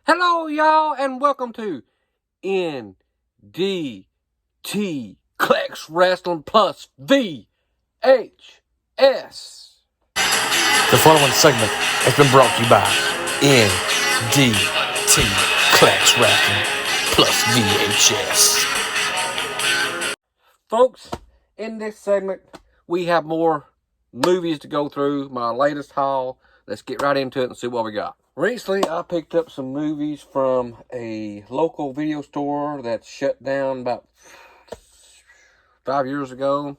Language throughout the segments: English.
Hello, y'all, and welcome to NDT Clex Wrestling Plus VHS. The following segment has been brought to you by NDT Clex Wrestling Plus VHS. Folks, in this segment, we have more movies to go through. My latest haul. Let's get right into it and see what we got. Recently, I picked up some movies from a local video store that shut down about 5 years ago.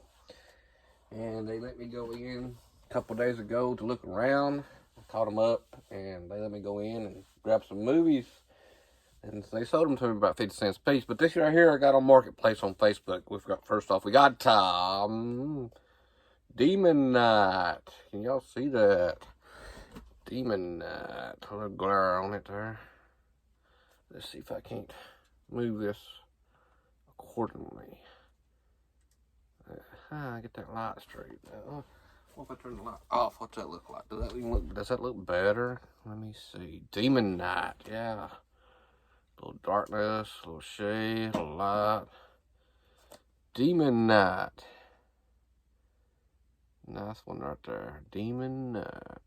And they let me go in a couple days ago to look around. I called them up and they let me go in and grab some movies. And they sold them to me about 50 cents a piece. But this right here I got on Marketplace on Facebook. First off, we got Demon Knight. Can y'all see that? Demon Knight. A little glare on it there. Let's see if I can't move this accordingly. Get that light straight. What if I turn the light off? What's that look like? Does that look better? Let me see. Demon Knight. Yeah. A little darkness, a little shade, a little light. Demon Knight. Nice one right there. Demon Knight.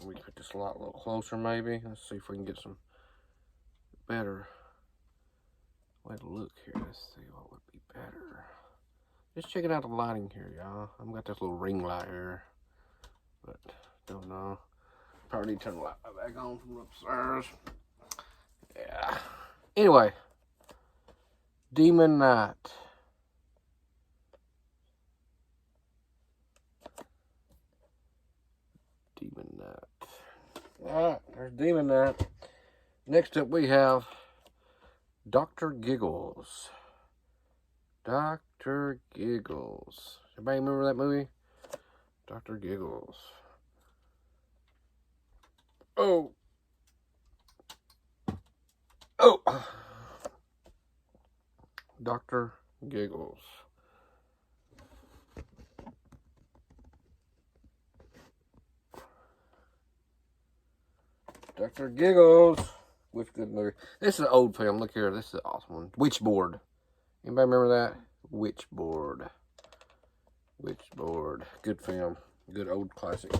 We can put this light a little closer maybe. Let's see if we can get some better way to look here. Let's see what would be better. Just checking out the lighting here, y'all. I've got this little ring light here, but don't know. Probably need to turn the light back on from upstairs. Yeah. Anyway, Demon Knight. Demon Knight. Alright, there's Demon Knight. Next up we have Dr. Giggles. Dr. Giggles. Everybody remember that movie? Dr. Giggles. Oh. Dr. Giggles. Dr. Giggles. Which good movie. This is an old film. Look here. This is an awesome one. Witchboard. Anybody remember that? Witchboard. Witchboard. Good film. Good old classic.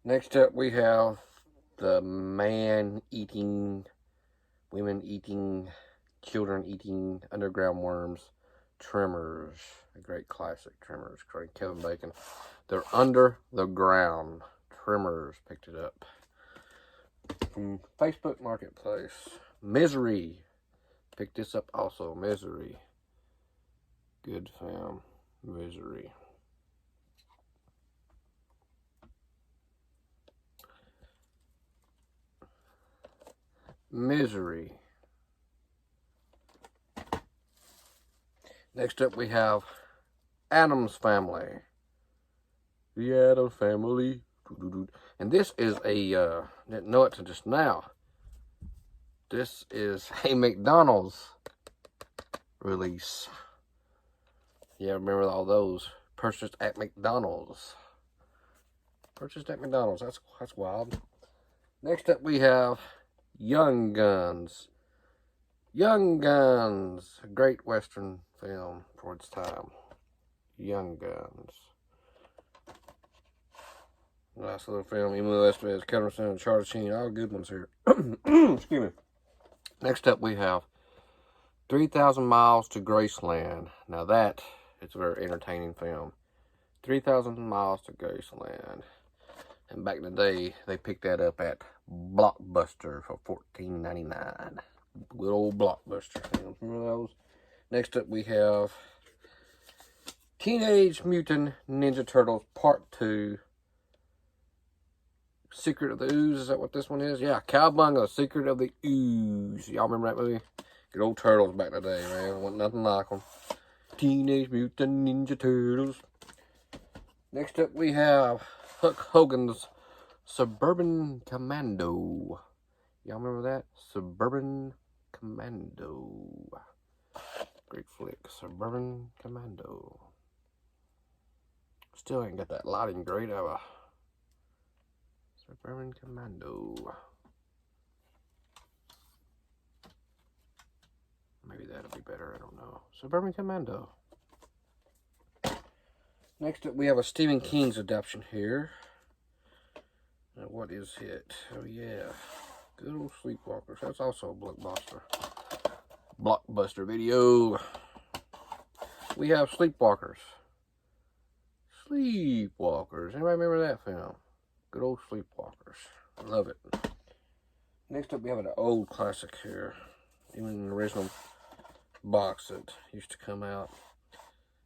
Next up we have the man-eating, women-eating, children-eating underground worms. Tremors. A great classic. Tremors. Great. Kevin Bacon. They're under the ground. Tremors picked it up. From Facebook Marketplace. Misery. Picked this up also. Misery. Good film. Misery. Misery. Next up we have Addams Family. The Addams Family. And this is a, didn't know it till just now. This is a McDonald's release. Yeah, remember all those. Purchased at McDonald's. Purchased at McDonald's. That's wild. Next up we have Young Guns. Young Guns. A great Western film for its time. Young Guns. Nice little film. Emilio Estevez, Kevin and Charlie Sheen. All good ones here. Excuse me. Next up we have 3,000 Miles to Graceland. Now that is a very entertaining film. 3,000 Miles to Graceland. And back in the day, they picked that up at Blockbuster for $14.99. Good old Blockbuster films. Remember those? Next up we have Teenage Mutant Ninja Turtles Part 2. Secret of the Ooze, is that what this one is? Yeah, Cowabunga, Secret of the Ooze. Y'all remember that movie? Good old turtles back in the day, man. Wasn't nothing like them. Teenage Mutant Ninja Turtles. Next up we have Hulk Hogan's Suburban Commando. Y'all remember that? Suburban Commando. Great flick. Suburban Commando. Still ain't got that lighting great, have I? Suburban Commando. Maybe that'll be better, I don't know. Suburban Commando. Next up, we have a Stephen King's adaptation here. Now, what is it? Oh, yeah. Good old Sleepwalkers. That's also a blockbuster. Blockbuster video. We have Sleepwalkers. Sleepwalkers. Anybody remember that film? Good old Sleepwalkers. Love it. Next up, we have an old classic here. Even in the original box that used to come out.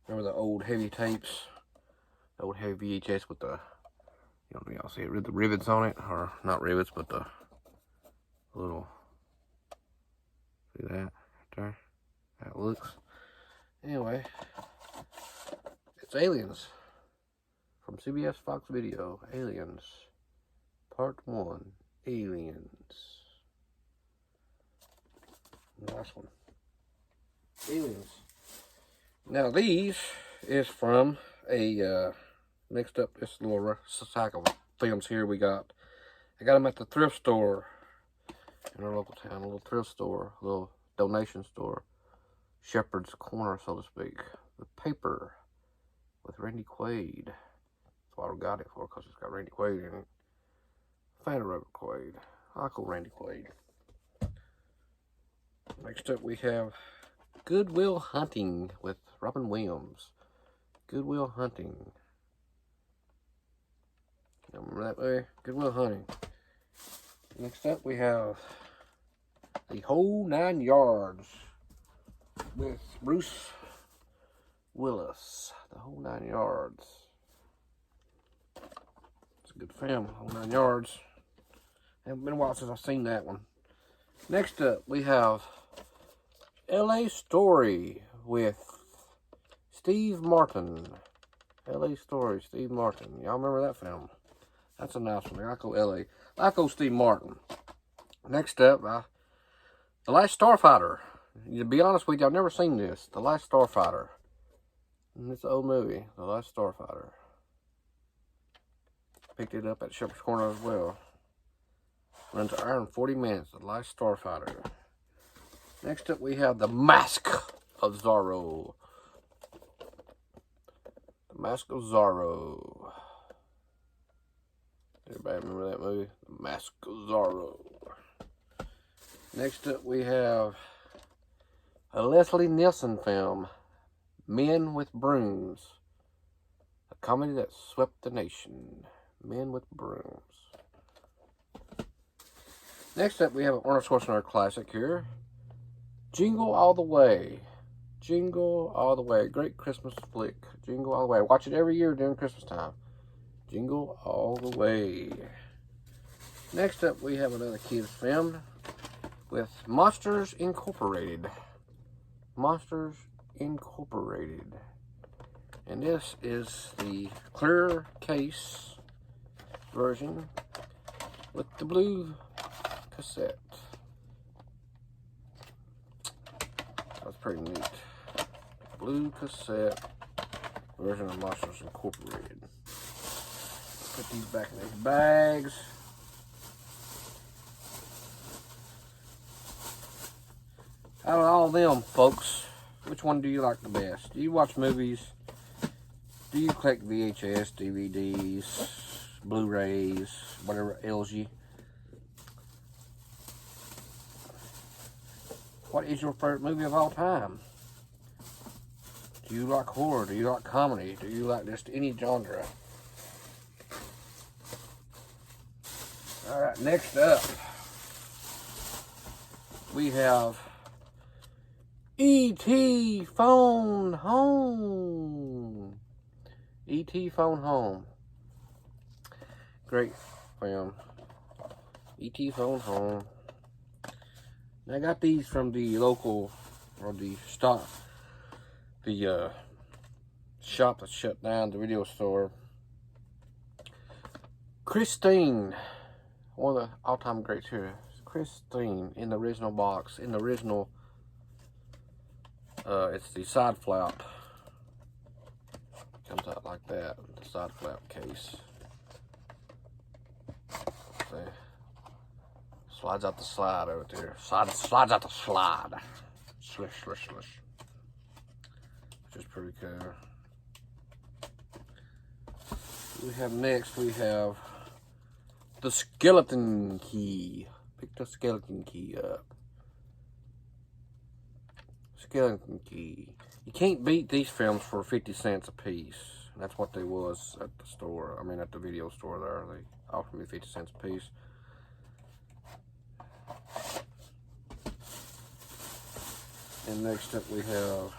Remember the old heavy tapes? The old heavy VHS with the, you know, y'all see it, the rivets on it? Or not rivets, but the little, see that right there? How it looks. Anyway, it's Aliens from CBS Fox Video. Aliens, Part 1. Aliens. Nice one. Aliens. Now these is from a mixed up this little stack of films here we got. I got them at the thrift store in our local town, a little thrift store, a little donation store, Shepherd's Corner, so to speak. The Paper with Randy Quaid. That's what I got it for, because it's got Randy Quaid in it. Fan of Robert Quaid. I call Randy Quaid. Next up we have Good Will Hunting with Robin Williams. Good Will Hunting. You remember that way? Good Will Hunting. Next up we have The Whole 9 Yards with Bruce Willis. The Whole 9 Yards. It's a good film, Whole 9 Yards. Haven't been a while since I've seen that one. Next up we have LA Story with Steve Martin. LA Story, Steve Martin. Y'all remember that film? That's a nice one. I go LA. I go Steve Martin. Next up, The Last Starfighter. To be honest with you, I've never seen this. The Last Starfighter. It's an old movie. The Last Starfighter. Picked it up at Shepherd's Corner as well. Runs an hour and 40 minutes. The Last Starfighter. Next up, we have The Mask of Zorro. The Mask of Zorro. Everybody remember that movie? The Mask of Zorro. Next up, we have a Leslie Nielsen film, Men with Brooms. A comedy that swept the nation. Men with Brooms. Next up, we have an Arnold Schwarzenegger classic here. Jingle All the Way. Jingle All the Way. Great Christmas flick. Jingle All the Way. Watch it every year during Christmas time. Jingle All the Way. Next up, we have another kids film with Monsters Incorporated. Monsters Incorporated. And this is the clear case version with the blue cassette. That's pretty neat. Blue cassette version of Monsters Incorporated. Put these back in these bags. Out of all of them, folks, which one do you like the best? Do you watch movies? Do you collect VHS, DVDs, Blu-rays, whatever ails you? What is your favorite movie of all time? Do you like horror? Do you like comedy? Do you like just any genre? Alright, next up, we have E.T. Phone Home. E.T. Phone Home. Great film. E.T. Phone Home. I got these from the local, or the shop that shut down, the video store. Christine, one of the all-time greats here. Christine in the original box, in the original, it's the side flap. Comes out like that, the side flap case. Slides out the slide over there. Slides out the slide. Slish, slish, slish. Which is pretty cool. We have next, we have the skeleton key. Pick the skeleton key up. Skeleton key. You can't beat these films for 50 cents a piece. That's what they was at the store. I mean, at the video store there. They offered me 50 cents a piece. And next up we have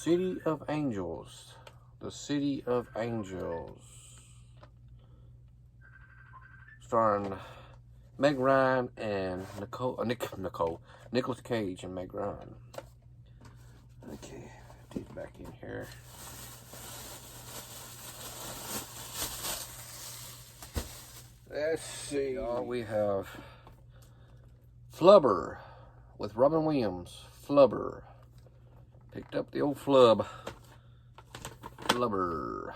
City of Angels. The City of Angels. Starring Meg Ryan and Nicolas Cage and Meg Ryan. Okay, put these back in here. Let's see. We have Flubber with Robin Williams. Flubber. Picked up the old flub. Flubber.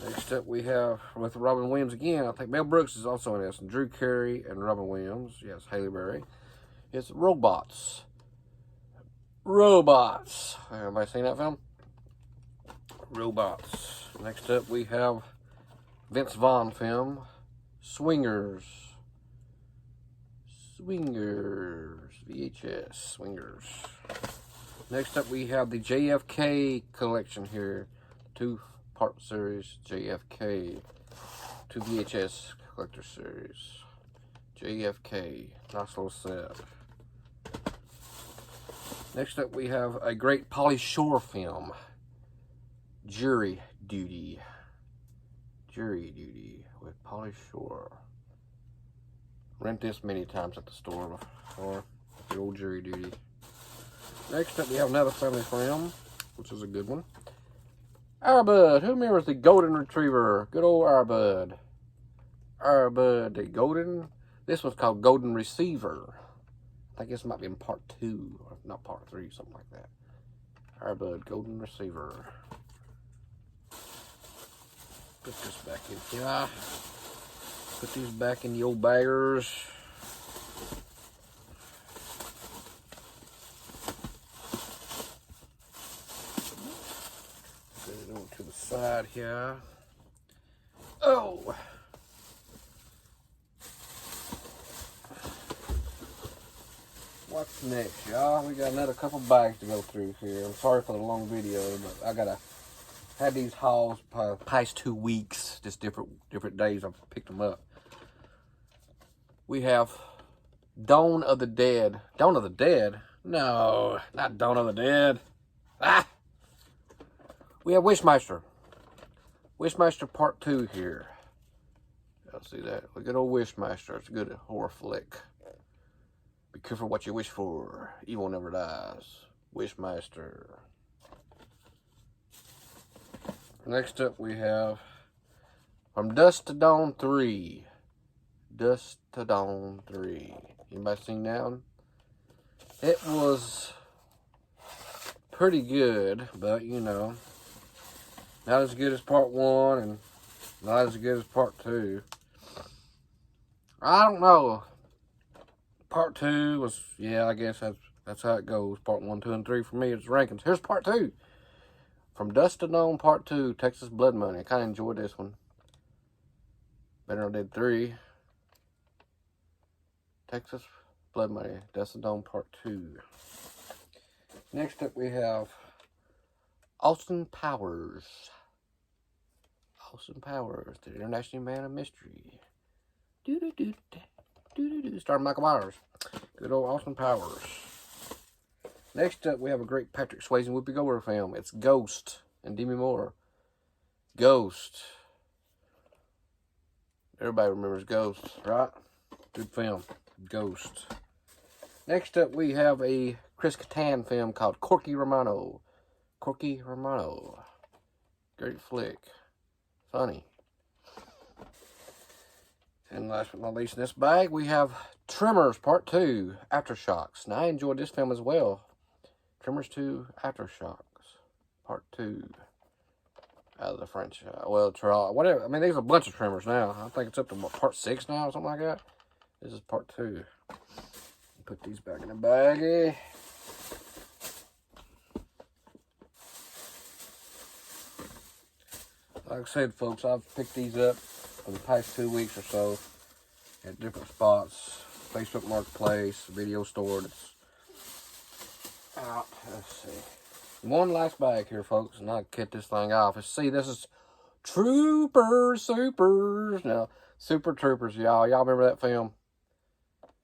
Next up we have, with Robin Williams again, I think Mel Brooks is also in this, and Drew Carey and Robin Williams. Yes, Halle Berry. It's Robots. Robots. Everybody seen that film? Robots. Next up we have Vince Vaughn film, Swingers. Swingers. VHS. Swingers. Next up we have the JFK collection here. Two-part series, JFK. 2 VHS collector series. JFK. Nice little set. Next up we have a great Pauly Shore film. Jury Duty. Jury Duty with Pauly Shore. Rent this many times at the store before. The old Jury Duty. Next up we have another family film, which is a good one. Our Bud. Who remembers the Golden Retriever? Good old Our Bud. Our Bud, the Golden. This one's called Golden Receiver. I think this might be in part 2, or not part 3, something like that. Our Bud, Golden Receiver. Put this back in here. Put these back in the old baggers. Put it over to the side here. Oh! What's next, y'all? We got another couple bags to go through here. I'm sorry for the long video, but I gotta have these hauls past 2 weeks, just different days I've picked them up. We have Dawn of the Dead. Dawn of the Dead? No, not Dawn of the Dead. Ah! We have Wishmaster. Wishmaster Part 2 here. Y'all see that? Look at old Wishmaster. It's a good horror flick. Be careful what you wish for. Evil never dies. Wishmaster. Next up we have From Dusk to Dawn 3. Dusk to Dawn 3. Anybody seen that one? It was pretty good, but you know, not as good as part 1 and not as good as part 2. I don't know. Part 2 was, yeah, I guess that's how it goes. Part 1, 2, and 3 for me, it's rankings. Here's part 2. From Dusk to Dawn, part 2, Texas Blood Money. I kind of enjoyed this one. Better than I did 3. Texas Blood Money, Dusk to Dawn, part 2. Next up, we have Austin Powers. Austin Powers, the International Man of Mystery. Starring Michael Myers. Good old Austin Powers. Next up, we have a great Patrick Swayze and Whoopi Goldberg film. It's Ghost and Demi Moore. Ghost. Everybody remembers Ghost, right? Good film. Ghost. Next up, we have a Chris Kattan film called Corky Romano. Corky Romano. Great flick. Funny. And last but not least in this bag, we have Tremors Part 2, Aftershocks. Now, I enjoyed this film as well. Tremors 2, Aftershocks, Part 2. out of the franchise. Well, whatever. I mean, there's a bunch of Tremors now. I think it's up to what, part 6 now or something like that. This is part 2. Put these back in the baggie. Like I said, folks, I've picked these up for the past 2 weeks or so at different spots. Facebook Marketplace, video store that's out. Let's see. One last bag here, folks, and I'll cut this thing off. Let's see, this is Troopers, Supers. Now, Super Troopers, y'all. Y'all remember that film?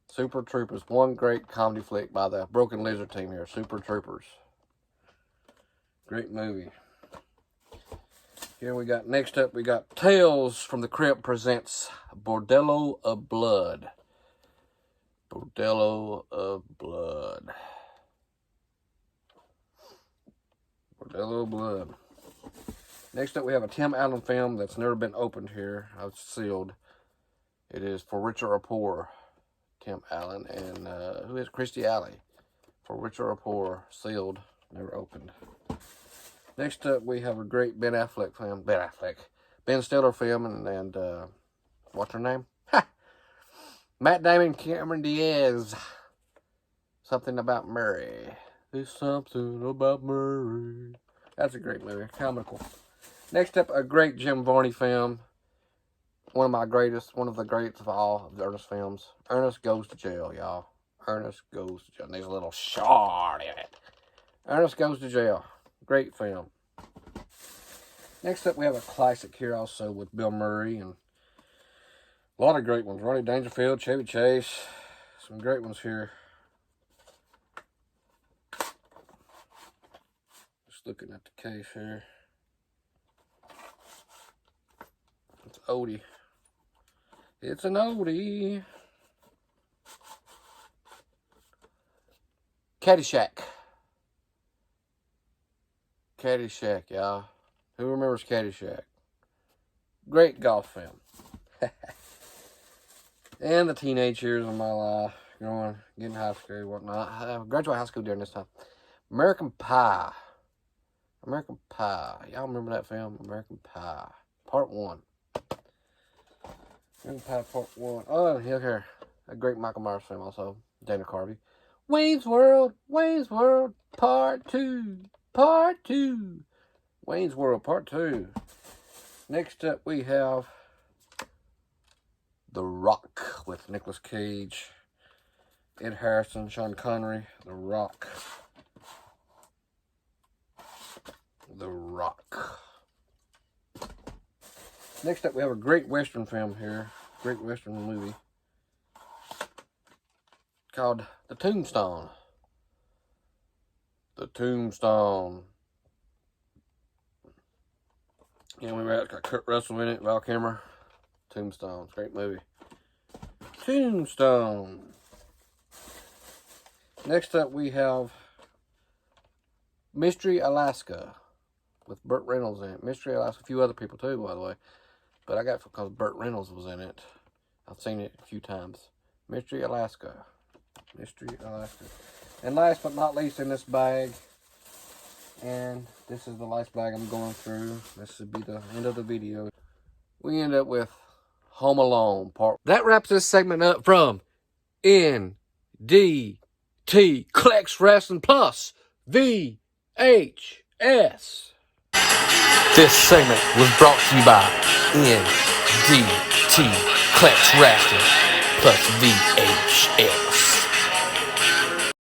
Super Troopers. One great comedy flick by the Broken Lizard team here. Super Troopers. Great movie. Here we got, next up, we got Tales from the Crypt presents Bordello of Blood. Bordello of Blood. Bordello of Blood. Next up, we have a Tim Allen film that's never been opened here. It's sealed. It is For Richer or Poor. Tim Allen and who is Christy Alley? For Richer or Poor. Sealed. Never opened. Next up, we have a great Ben Affleck film. Ben Stiller film and what's her name? Ha! Matt Damon, Cameron Diaz. Something About Murray. There's something about Murray. That's a great movie. Comical. Next up, a great Jim Varney film. One of the greats of all of the Ernest films. Ernest Goes to Jail, y'all. Ernest Goes to Jail. And there's a little shard in it. Ernest Goes to Jail. Great film. Next up, we have a classic here also with Bill Murray and a lot of great ones. Rodney Dangerfield, Chevy Chase. Some great ones here. Just looking at the case here. It's oldie. It's an oldie. Caddyshack. Caddyshack, y'all. Who remembers Caddyshack? Great golf film. And the teenage years of my life. Getting high school, whatnot. I graduated high school during this time. American Pie. American Pie. Y'all remember that film? American Pie. Part 1. American Pie Part 1. Oh, here. A great Michael Myers film also. Dana Carvey. Wayne's World. Wayne's World Part 2. Part 2. Wayne's World Part 2. Next up we have The Rock with Nicolas Cage, Ed Harrison, Sean Connery. The Rock. The Rock. Next up we have a great Western film here. Great Western movie called The Tombstone. The Tombstone. Yeah, it's got Kurt Russell in it, Val Kilmer. Tombstone. Great movie. Tombstone. Next up we have Mystery Alaska with Burt Reynolds in it. Mystery Alaska. A few other people too, by the way. But I got it because Burt Reynolds was in it. I've seen it a few times. Mystery Alaska. Mystery Alaska. And last but not least in this bag, and this is the last bag I'm going through. This will be the end of the video. We end up with Home Alone Part. That wraps this segment up from NDT Clex Wrestling Plus VHS. This segment was brought to you by NDT Clex Wrestling Plus VHS.